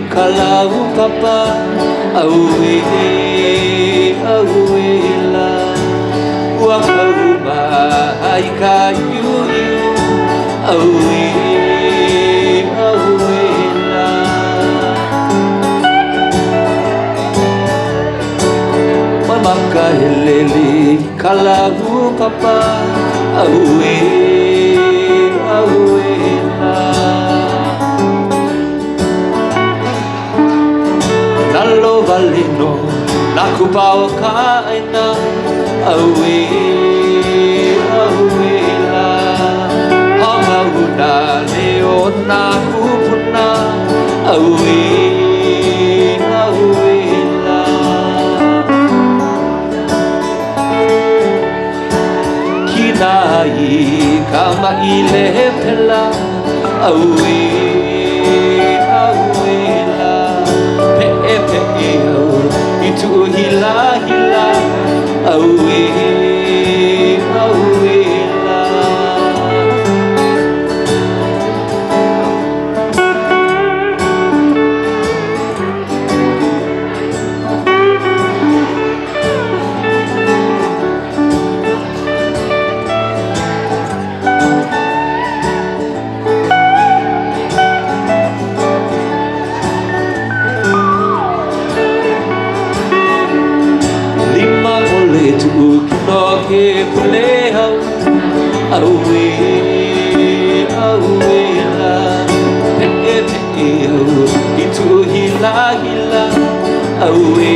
kalau papa awe la wa kauma ai kayu awe la mama kaheleli kalau papa awe la nalo valino naku pao kaina awe la amauna leo naku puna awe la kinai kama ile pela awe la pe itu hila awe la ke pulehau awe la pe itu hila awe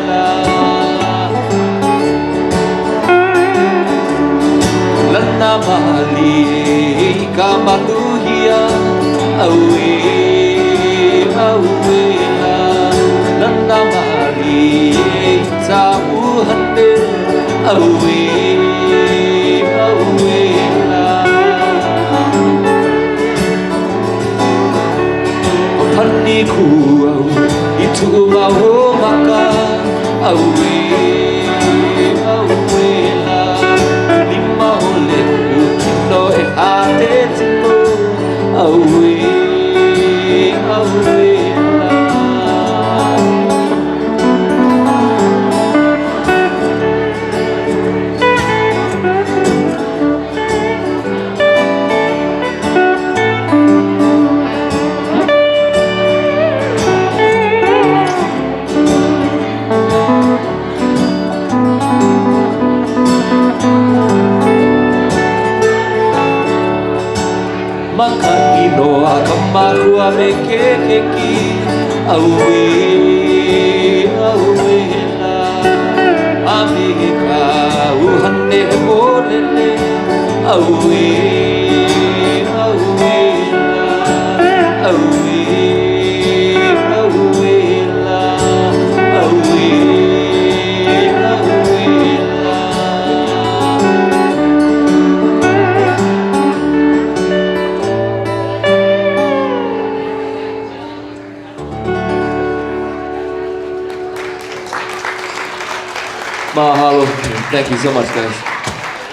la lana mali kamatuhia awe la lana mali hande awe la pani ku itu mau maka awe la lima ole kino ate tino awe makino akamarua mekeki awe la amika uhane bolele awe la Mahalo. Thank you so much, guys.